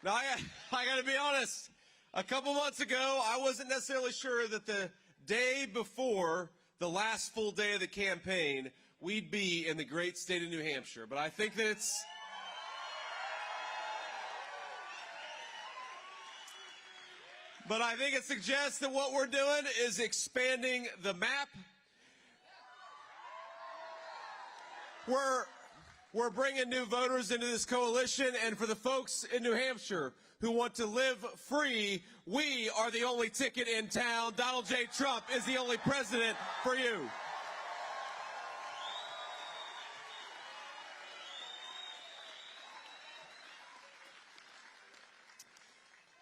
Now, I got to be honest. A couple months ago, I wasn't necessarily sure that the day before the last full day of the campaign, we'd be in the great state of New Hampshire. But I think that it suggests that what we're doing is expanding the map. We're bringing new voters into this coalition, and for the folks in New Hampshire who want to live free, we are the only ticket in town. Donald J. Trump is the only president for you.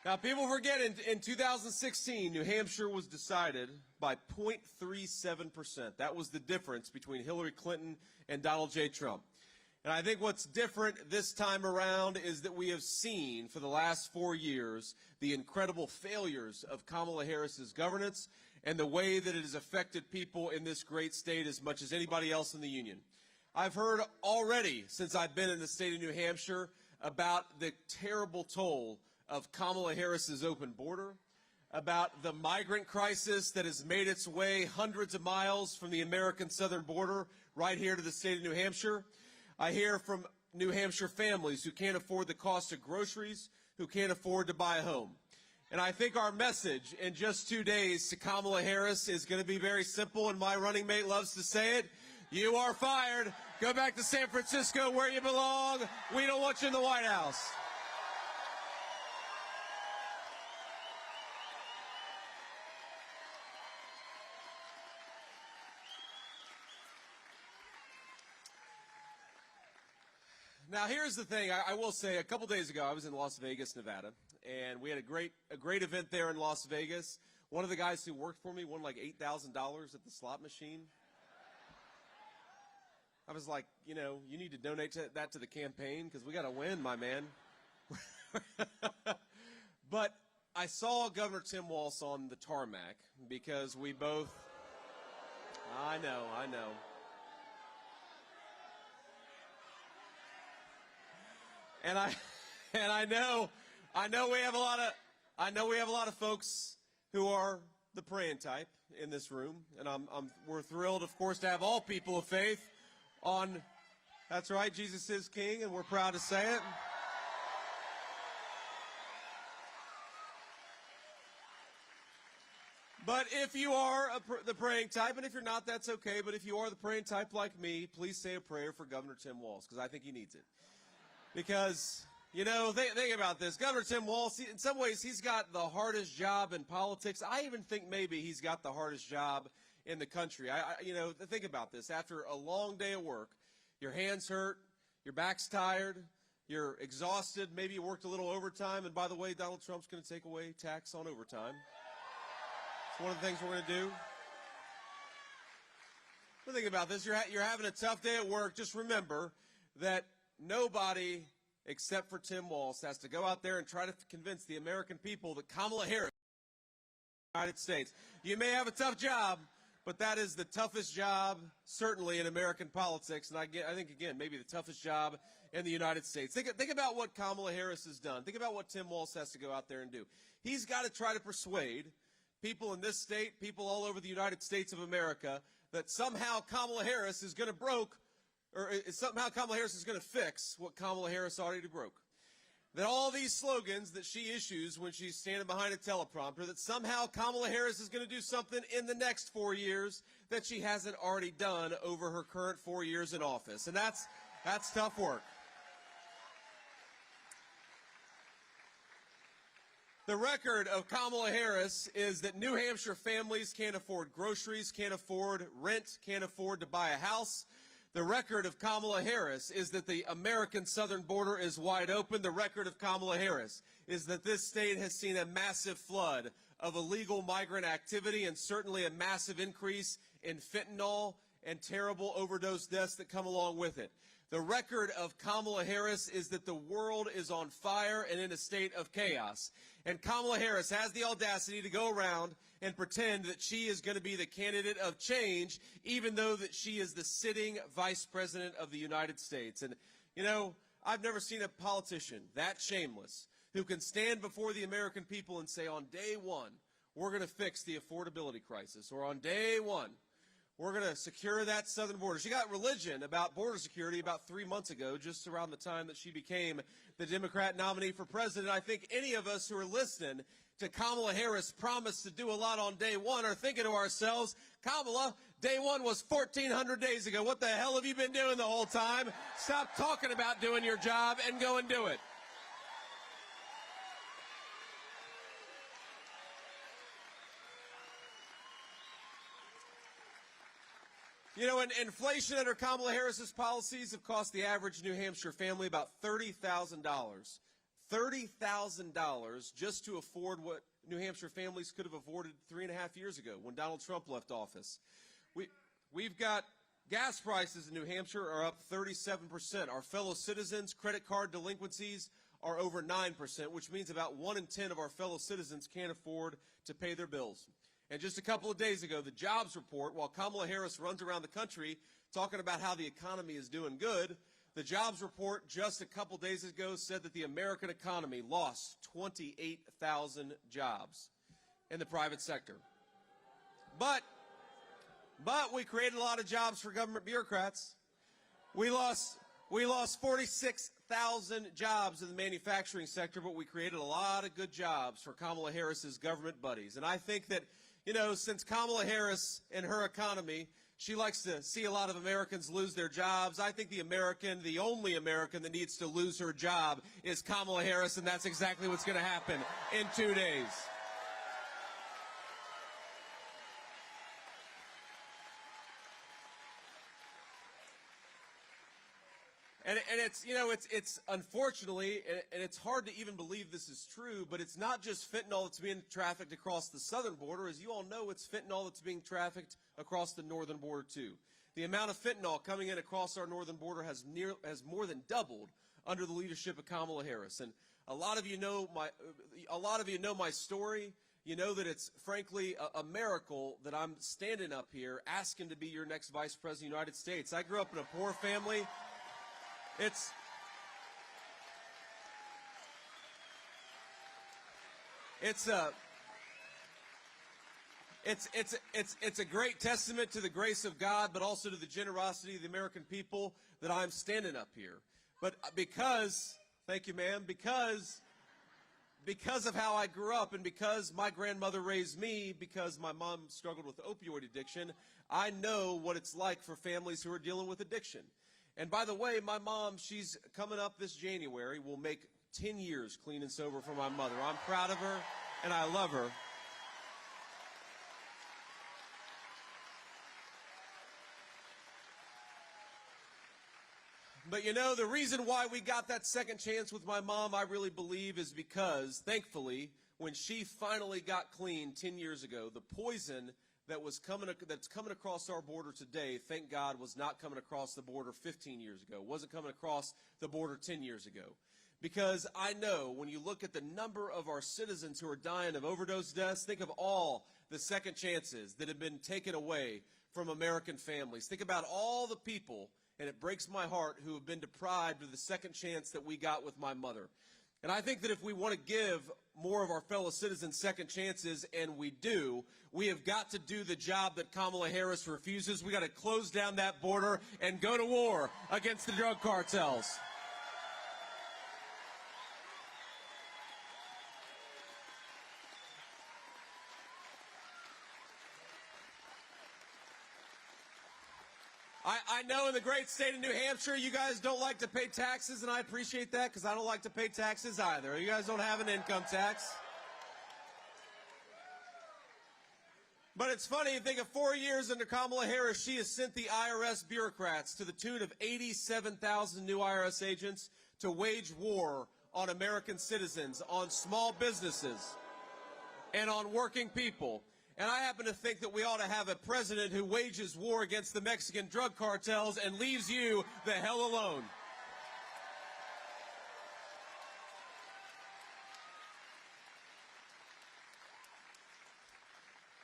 Now, people forget in 2016, New Hampshire was decided by 0.37%. That was the difference between Hillary Clinton and Donald J. Trump. And I think what's different this time around is that we have seen for the last 4 years the incredible failures of Kamala Harris's governance and the way that it has affected people in this great state as much as anybody else in the union. I've heard already since I've been in the state of New Hampshire about the terrible toll of Kamala Harris's open border, about the migrant crisis that has made its way hundreds of miles from the American southern border right here to the state of New Hampshire. I hear from New Hampshire families who can't afford the cost of groceries, who can't afford to buy a home. And I think our message in just 2 days to Kamala Harris is going to be very simple, and my running mate loves to say it. You are fired. Go back to San Francisco where you belong. We don't want you in the White House. Now, here's the thing. I will say, a couple days ago, I was in Las Vegas, Nevada, and we had a great event there in Las Vegas. One of the guys who worked for me won like $8,000 at the slot machine. I was like, you know, you need to donate that to the campaign because we got to win, my man. But I saw Governor Tim Walz on the tarmac because we both. I know. And I know we have a lot of folks who are the praying type in this room, and we're thrilled, of course, to have all people of faith on. That's right, Jesus is King, and we're proud to say it. But if you are the praying type, and if you're not, that's okay. But if you are the praying type like me, please say a prayer for Governor Tim Walz, because I think he needs it. Because, you know, think about this. Governor Tim Walz, in some ways, he's got the hardest job in politics. I even think maybe he's got the hardest job in the country. You know, think about this. After a long day of work, your hands hurt, your back's tired, you're exhausted, maybe you worked a little overtime. And by the way, Donald Trump's going to take away tax on overtime. It's one of the things we're going to do. But think about this. You're having a tough day at work. Just remember that nobody except for Tim Walz has to go out there and try to convince the American people that Kamala Harris is the United States. You may have a tough job, but that is the toughest job, certainly in American politics, and I think, again, maybe the toughest job in the United States. Think about what Kamala Harris has done. Think about what Tim Walz has to go out there and do. He's got to try to persuade people in this state, people all over the United States of America, that somehow Kamala Harris is going to somehow Kamala Harris is going to fix what Kamala Harris already broke. That all these slogans that she issues when she's standing behind a teleprompter, that somehow Kamala Harris is going to do something in the next 4 years that she hasn't already done over her current 4 years in office. And that's tough work. The record of Kamala Harris is that New Hampshire families can't afford groceries, can't afford rent, can't afford to buy a house. The record of Kamala Harris is that the American southern border is wide open. The record of Kamala Harris is that this state has seen a massive flood of illegal migrant activity and certainly a massive increase in fentanyl and terrible overdose deaths that come along with it. The record of Kamala Harris is that the world is on fire and in a state of chaos. And Kamala Harris has the audacity to go around and pretend that she is going to be the candidate of change, even though that she is the sitting vice president of the United States. And, you know, I've never seen a politician that shameless who can stand before the American people and say, on day one, we're going to fix the affordability crisis, or on day one, we're going to secure that southern border. She got religion about border security about 3 months ago, just around the time that she became the Democrat nominee for president. I think any of us who are listening to Kamala Harris promise to do a lot on day one are thinking to ourselves, Kamala, day one was 1,400 days ago. What the hell have you been doing the whole time? Stop talking about doing your job and go and do it. You know, inflation under Kamala Harris's policies have cost the average New Hampshire family about $30,000. $30,000 just to afford what New Hampshire families could have afforded 3.5 years ago when Donald Trump left office. We've got gas prices in New Hampshire are up 37%. Our fellow citizens' credit card delinquencies are over 9%, which means about 1 in 10 of our fellow citizens can't afford to pay their bills. And just a couple of days ago, the jobs report, while Kamala Harris runs around the country talking about how the economy is doing good, the jobs report just a couple days ago said that the American economy lost 28,000 jobs in the private sector. But we created a lot of jobs for government bureaucrats. We lost 46,000 jobs in the manufacturing sector, but we created a lot of good jobs for Kamala Harris's government buddies. And I think that, you know, since Kamala Harris and her economy, she likes to see a lot of Americans lose their jobs. I think the only American that needs to lose her job is Kamala Harris, and that's exactly what's going to happen in 2 days. And it's, you know, it's unfortunately, and it's hard to even believe this is true, but it's not just fentanyl that's being trafficked across the southern border. As you all know, it's fentanyl that's being trafficked across the northern border too. The amount of fentanyl coming in across our northern border has more than doubled under the leadership of Kamala Harris. And a lot of you know my story. You know that it's frankly a miracle that I'm standing up here asking to be your next Vice President of the United States. I grew up in a poor family. It's a great testament to the grace of God, but also to the generosity of the American people that I'm standing up here. But thank you, ma'am, because of how I grew up and because my grandmother raised me, because my mom struggled with opioid addiction, I know what it's like for families who are dealing with addiction. And by the way, my mom, she's coming up this January, will make 10 years clean and sober for my mother. I'm proud of her, and I love her. But you know, the reason why we got that second chance with my mom, I really believe, is because, thankfully, when she finally got clean 10 years ago, the poison that's coming across our border today, thank God, was not coming across the border 15 years ago, wasn't coming across the border 10 years ago. Because I know when you look at the number of our citizens who are dying of overdose deaths, think of all the second chances that have been taken away from American families. Think about all the people, and it breaks my heart, who have been deprived of the second chance that we got with my mother. And I think that if we want to give more of our fellow citizens second chances, and we do, we have got to do the job that Kamala Harris refuses. We got to close down that border and go to war against the drug cartels. I know in the great state of New Hampshire, you guys don't like to pay taxes, and I appreciate that because I don't like to pay taxes either. You guys don't have an income tax. But it's funny, you think of 4 years under Kamala Harris, she has sent the IRS bureaucrats to the tune of 87,000 new IRS agents to wage war on American citizens, on small businesses, and on working people. And I happen to think that we ought to have a president who wages war against the Mexican drug cartels and leaves you the hell alone.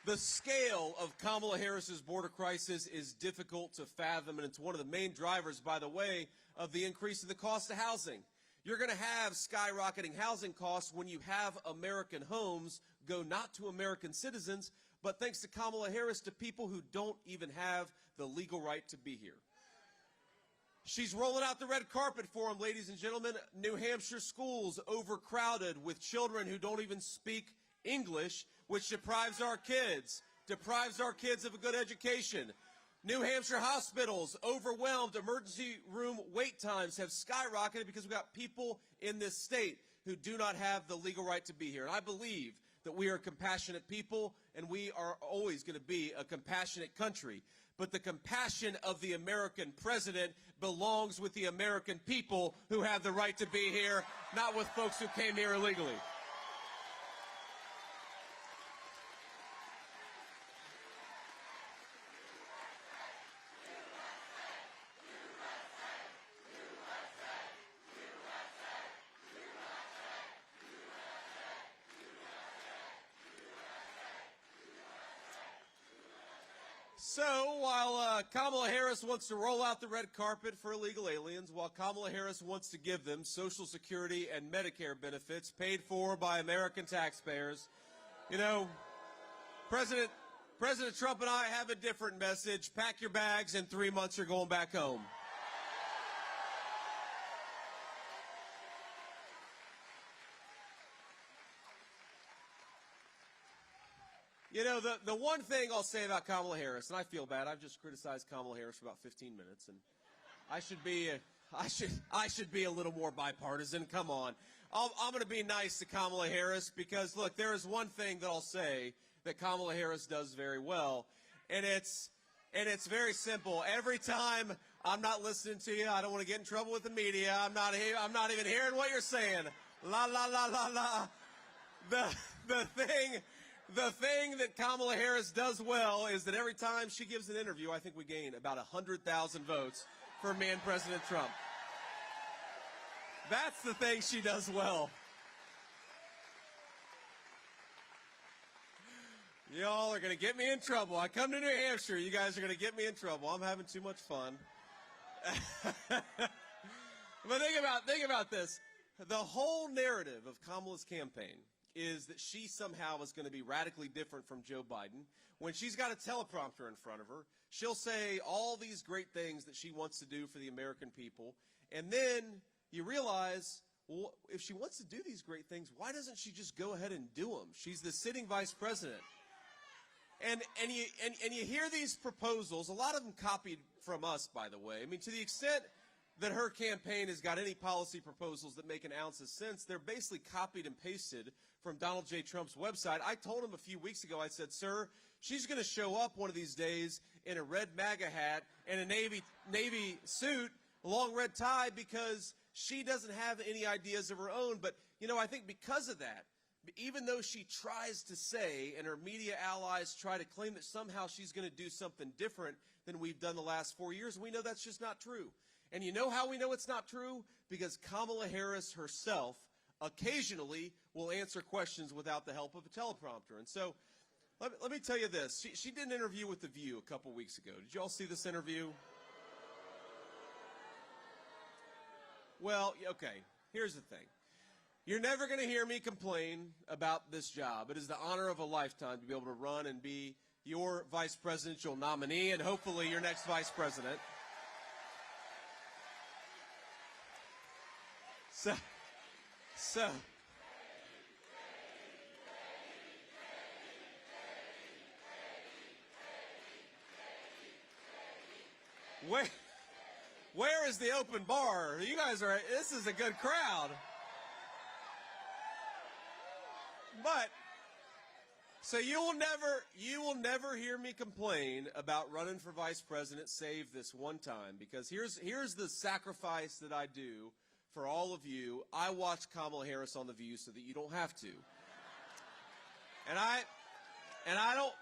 The scale of Kamala Harris's border crisis is difficult to fathom, and it's one of the main drivers, by the way, of the increase in the cost of housing. You're going to have skyrocketing housing costs when you have American homes go not to American citizens, but thanks to Kamala Harris, to people who don't even have the legal right to be here. She's rolling out the red carpet for them, ladies and gentlemen. New Hampshire schools overcrowded with children who don't even speak English, which deprives our kids of a good education. New Hampshire hospitals overwhelmed. Emergency room wait times have skyrocketed because we've got people in this state who do not have the legal right to be here. And I believe that we are compassionate people, and we are always going to be a compassionate country. But the compassion of the American president belongs with the American people who have the right to be here, not with folks who came here illegally. So while Kamala Harris wants to roll out the red carpet for illegal aliens, while Kamala Harris wants to give them Social Security and Medicare benefits paid for by American taxpayers, you know, President Trump and I have a different message. Pack your bags. In 3 months, you're going back home. You know, the one thing I'll say about Kamala Harris, and I feel bad, I've just criticized Kamala Harris for about 15 minutes, and I should be a little more bipartisan. Come on. I'm going to be nice to Kamala Harris because, look, there is one thing that I'll say that Kamala Harris does very well, and it's very simple. Every time I'm not listening to you, I don't want to get in trouble with the media. I'm not even hearing what you're saying. La la la la la. The thing that Kamala Harris does well is that every time she gives an interview, I think we gain about 100,000 votes for me and President Trump. That's the thing she does well. Y'all are going to get me in trouble. I come to New Hampshire, you guys are going to get me in trouble. I'm having too much fun. But think about this. The whole narrative of Kamala's campaign is that she somehow is going to be radically different from Joe Biden. When she's got a teleprompter in front of her, she'll say all these great things that she wants to do for the American people. And then you realize, well, if she wants to do these great things, why doesn't she just go ahead and do them? She's the sitting vice president. And you hear these proposals, a lot of them copied from us, by the way. I mean, to the extent that her campaign has got any policy proposals that make an ounce of sense, they're basically copied and pasted from Donald J. Trump's website. I told him a few weeks ago, I said, sir, she's going to show up one of these days in a red MAGA hat and a Navy suit, a long red tie, because she doesn't have any ideas of her own. But, you know, I think because of that, even though she tries to say, and her media allies try to claim that somehow she's going to do something different than we've done the last 4 years, we know that's just not true. And you know how we know it's not true? Because Kamala Harris herself occasionally will answer questions without the help of a teleprompter. And so let me tell you this. She did an interview with The View a couple weeks ago. Did you all see this interview? Well, okay, here's the thing. You're never going to hear me complain about this job. It is the honor of a lifetime to be able to run and be your vice presidential nominee and hopefully your next vice president. So, where is the open bar? You guys are, this is a good crowd. But, so you will never hear me complain about running for vice president save this one time, because here's the sacrifice that I do for all of you. I watch Kamala Harris on The View so that you don't have to. And I don't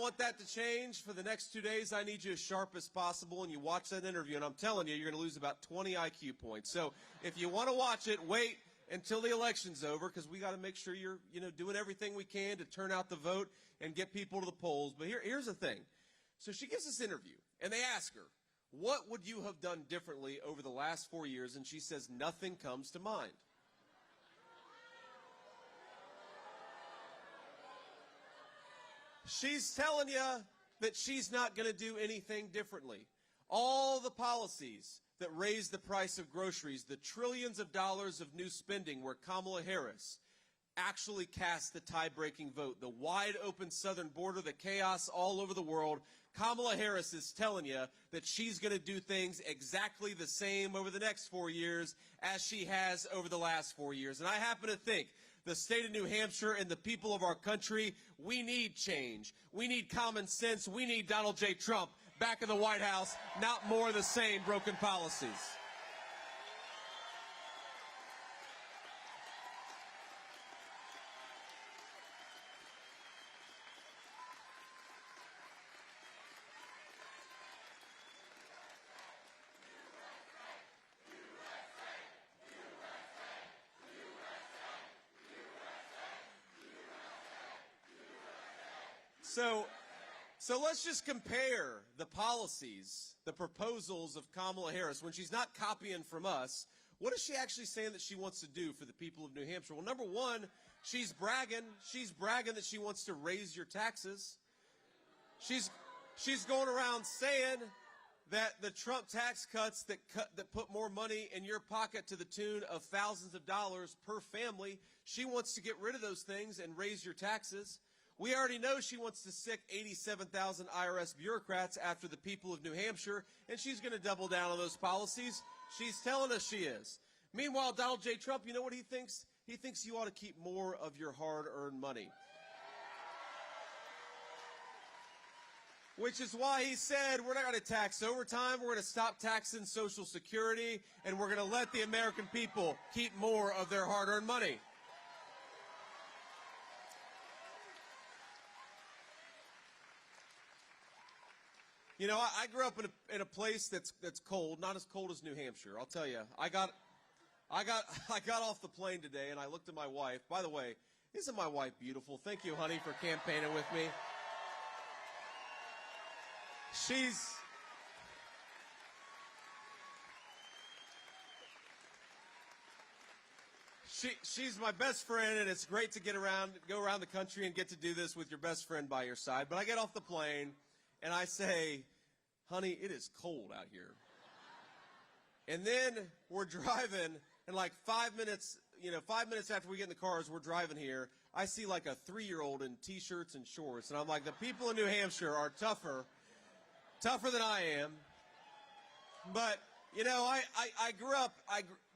want that to change. For the next 2 days, I need you as sharp as possible, and you watch that interview, and I'm telling you, you're going to lose about 20 IQ points. So if you want to watch it, wait until the election's over, because we got to make sure you're, doing everything we can to turn out the vote and get people to the polls. But here's the thing. So she gives this interview, and they ask her, What would you have done differently over the last 4 years? And she says, nothing comes to mind. She's telling you that she's not going to do anything differently. All the policies that raise the price of groceries, the trillions of dollars of new spending where Kamala Harris actually cast the tie-breaking vote, the wide-open southern border, the chaos all over the world, Kamala Harris is telling you that she's going to do things exactly the same over the next 4 years as she has over the last 4 years. And I happen to think the state of New Hampshire and the people of our country, we need change. We need common sense. We need Donald J. Trump back in the White House, not more of the same broken policies. So let's just compare the policies, the proposals of Kamala Harris. When she's not copying from us, what is she actually saying that she wants to do for the people of New Hampshire? Well, number one, she's bragging. She's bragging that she wants to raise your taxes. She's going around saying that the Trump tax cuts that put more money in your pocket to the tune of thousands of dollars per family, she wants to get rid of those things and raise your taxes. We already know she wants to sick 87,000 IRS bureaucrats after the people of New Hampshire, and she's going to double down on those policies. She's telling us she is. Meanwhile, Donald J. Trump, you know what he thinks? He thinks you ought to keep more of your hard-earned money. Which is why he said we're not going to tax overtime, we're going to stop taxing Social Security, and we're going to let the American people keep more of their hard-earned money. You know, I grew up in a place that's cold, not as cold as New Hampshire. I'll tell you, I got off the plane today and I looked at my wife. By the way, isn't my wife beautiful? Thank you, honey, for campaigning with me. She's my best friend, and it's great to go around the country and get to do this with your best friend by your side. But I get off the plane and I say, honey, it is cold out here. And then we're driving, and like 5 minutes after we get in the car as we're driving here, I see like a 3-year-old in T-shirts and shorts. And I'm like, the people in New Hampshire are tougher than I am. But, you know,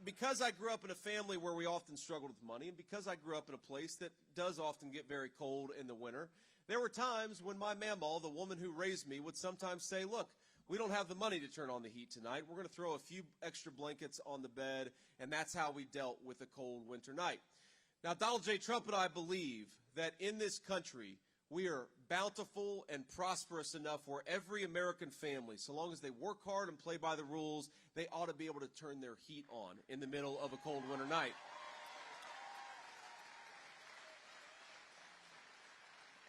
because I grew up in a family where we often struggled with money, and because I grew up in a place that does often get very cold in the winter, there were times when my mamaw, the woman who raised me, would sometimes say, look, we don't have the money to turn on the heat tonight. We're going to throw a few extra blankets on the bed, and that's how we dealt with a cold winter night. Now, Donald J. Trump and I believe that in this country, we are bountiful and prosperous enough where every American family, so long as they work hard and play by the rules, they ought to be able to turn their heat on in the middle of a cold winter night.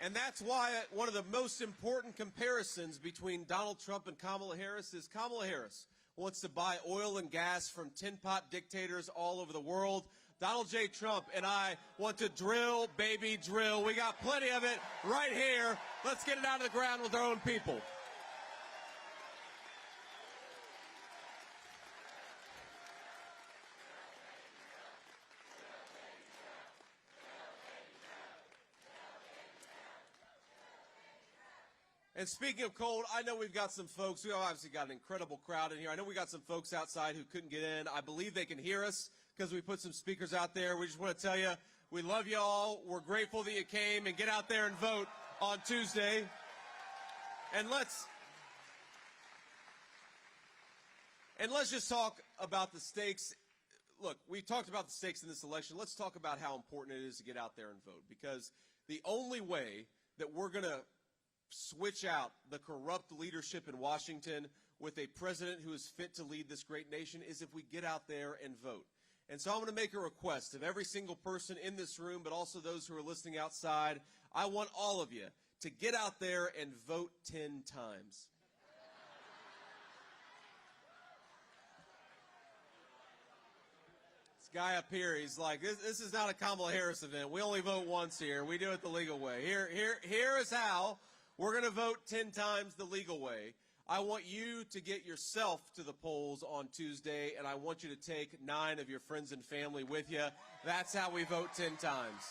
And that's why one of the most important comparisons between Donald Trump and Kamala Harris is Kamala Harris wants to buy oil and gas from tin-pot dictators all over the world. Donald J. Trump and I want to drill, baby, drill. We got plenty of it right here. Let's get it out of the ground with our own people. And speaking of cold, I know we've got some folks. We've obviously got an incredible crowd in here. I know we got some folks outside who couldn't get in. I believe they can hear us because we put some speakers out there. We just want to tell you, we love you all. We're grateful that you came, and get out there and vote on Tuesday. And let's just talk about the stakes. Look, we talked about the stakes in this election. Let's talk about how important it is to get out there and vote, because the only way that we're going to switch out the corrupt leadership in Washington with a president who is fit to lead this great nation is if we get out there and vote. And so I'm going to make a request of every single person in this room, but also those who are listening outside. I want all of you to get out there and vote 10 times. Guy up here, he's like, this is not a Kamala Harris event. We only vote once here. We do it the legal way. Here is how we're going to vote 10 times the legal way. I want you to get yourself to the polls on Tuesday, and I want you to take 9 of your friends and family with you. That's how we vote 10 times.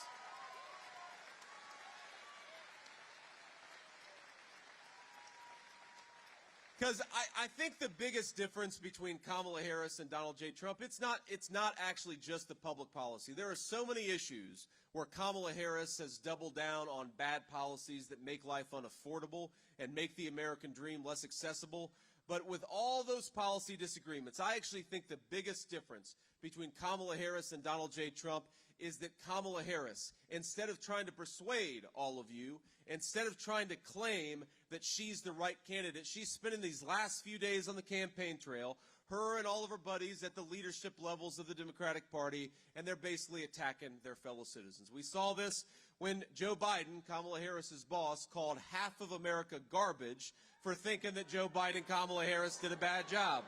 Because I think the biggest difference between Kamala Harris and Donald J. Trump, it's not actually just the public policy. There are so many issues where Kamala Harris has doubled down on bad policies that make life unaffordable and make the American dream less accessible. But with all those policy disagreements, I actually think the biggest difference between Kamala Harris and Donald J. Trump is that Kamala Harris, instead of trying to persuade all of you, instead of trying to claim that she's the right candidate, she's spending these last few days on the campaign trail, her and all of her buddies at the leadership levels of the Democratic Party, and they're basically attacking their fellow citizens. We saw this when Joe Biden, Kamala Harris's boss, called half of America garbage for thinking that Joe Biden and Kamala Harris did a bad job.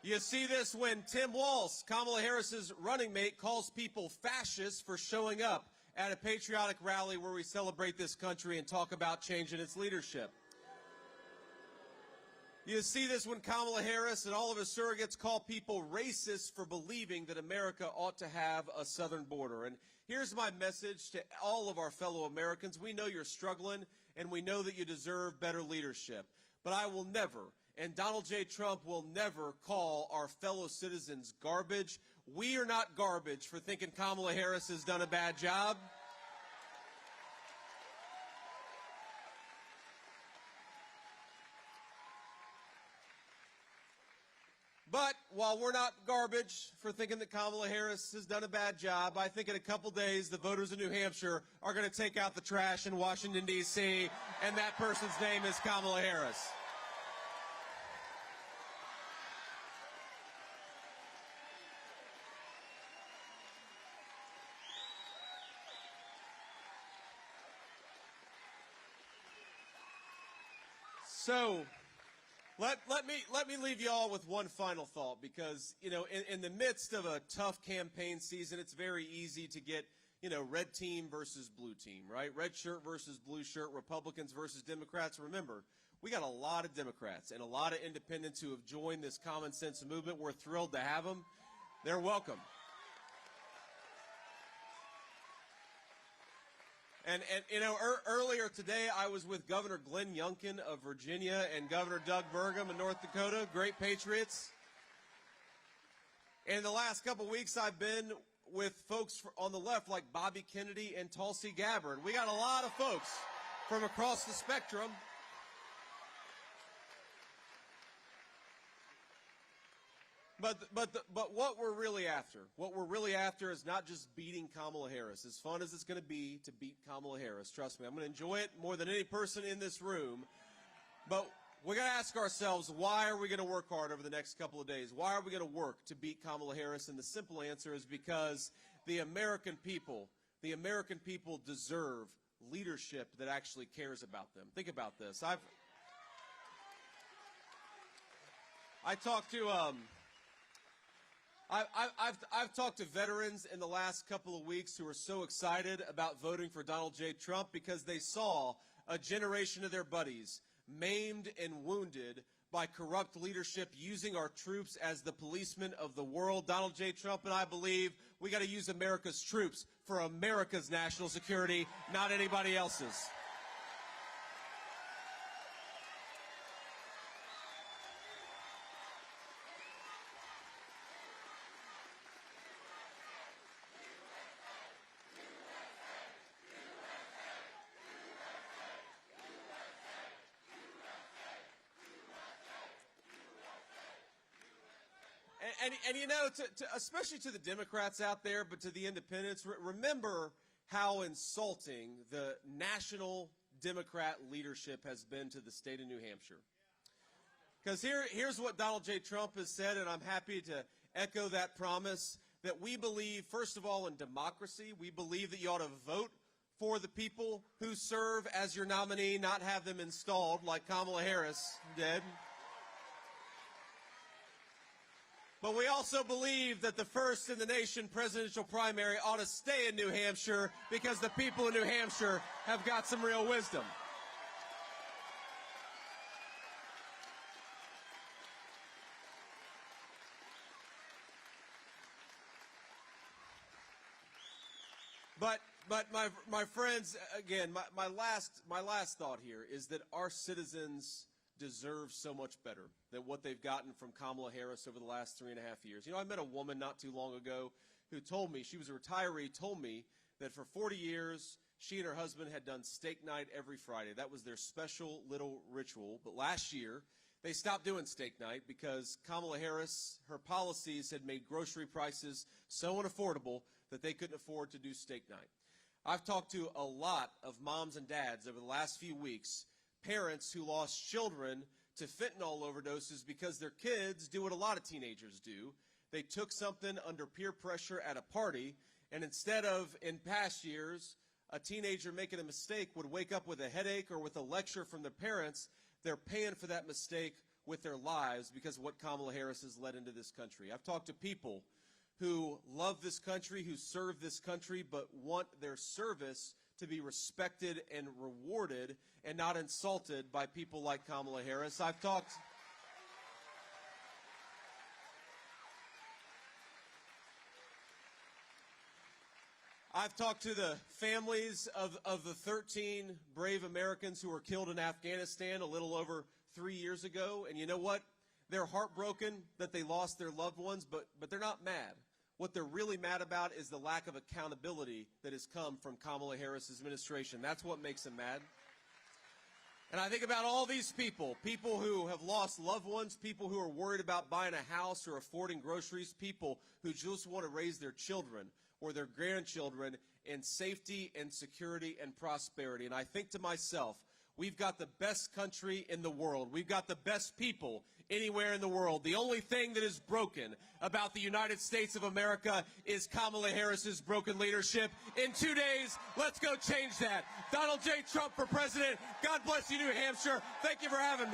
You see this when Tim Walz, Kamala Harris's running mate, calls people fascists for showing up at a patriotic rally where we celebrate this country and talk about changing its leadership. You see this when Kamala Harris and all of his surrogates call people racist for believing that America ought to have a southern border. And here's my message to all of our fellow Americans. We know you're struggling, and we know that you deserve better leadership. But I will never, and Donald J. Trump will never, call our fellow citizens garbage. We are not garbage for thinking Kamala Harris has done a bad job. But while we're not garbage for thinking that Kamala Harris has done a bad job, I think in a couple days the voters of New Hampshire are going to take out the trash in Washington, D.C., and that person's name is Kamala Harris. So let me leave you all with one final thought, because, you know, in the midst of a tough campaign season, it's very easy to get, you know, red team versus blue team, right? Red shirt versus blue shirt, Republicans versus Democrats. Remember, we got a lot of Democrats and a lot of independents who have joined this common sense movement. We're thrilled to have them. They're welcome. And you know, earlier today, I was with Governor Glenn Youngkin of Virginia and Governor Doug Burgum of North Dakota, great patriots. And in the last couple of weeks, I've been with folks on the left like Bobby Kennedy and Tulsi Gabbard. We got a lot of folks from across the spectrum. But what we're really after is not just beating Kamala Harris. As fun as it's going to be to beat Kamala Harris, trust me, I'm going to enjoy it more than any person in this room. But we're going to ask ourselves, why are we going to work hard over the next couple of days? Why are we going to work to beat Kamala Harris? And the simple answer is because the American people deserve leadership that actually cares about them. Think about this. I've talked to veterans in the last couple of weeks who are so excited about voting for Donald J. Trump because they saw a generation of their buddies maimed and wounded by corrupt leadership using our troops as the policemen of the world. Donald J. Trump and I believe we got to use America's troops for America's national security, not anybody else's. And you know, especially to the Democrats out there, but to the independents, remember how insulting the national Democrat leadership has been to the state of New Hampshire. Because here's what Donald J. Trump has said, and I'm happy to echo that promise, that we believe, first of all, in democracy. We believe that you ought to vote for the people who serve as your nominee, not have them installed like Kamala Harris did. But we also believe that the first in the nation presidential primary ought to stay in New Hampshire because the people in New Hampshire have got some real wisdom. But my friends, again, my last thought here is that our citizens deserve so much better than what they've gotten from Kamala Harris over the last 3.5 years. You know, I met a woman not too long ago who told me, she was a retiree, told me that for 40 years she and her husband had done steak night every Friday. That was their special little ritual. But last year they stopped doing steak night because Kamala Harris, her policies had made grocery prices so unaffordable that they couldn't afford to do steak night. I've talked to a lot of moms and dads over the last few weeks, parents who lost children to fentanyl overdoses because their kids do what a lot of teenagers do. They took something under peer pressure at a party, and instead of, in past years, a teenager making a mistake would wake up with a headache or with a lecture from their parents, they're paying for that mistake with their lives because of what Kamala Harris has led into this country. I've talked to people who love this country, who serve this country, but want their service to be respected and rewarded and not insulted by people like Kamala Harris. I've talked to the families of the 13 brave Americans who were killed in Afghanistan a little over 3 years ago, and you know what? They're heartbroken that they lost their loved ones, but they're not mad. What they're really mad about is the lack of accountability that has come from Kamala Harris's administration. That's what makes them mad. And I think about all these people who have lost loved ones, people who are worried about buying a house or affording groceries, people who just want to raise their children or their grandchildren in safety and security and prosperity. And I think to myself, we've got the best country in the world. We've got the best people anywhere in the world. The only thing that is broken about the United States of America is Kamala Harris's broken leadership. In 2 days, let's go change that. Donald J. Trump for president. God bless you, New Hampshire. Thank you for having me.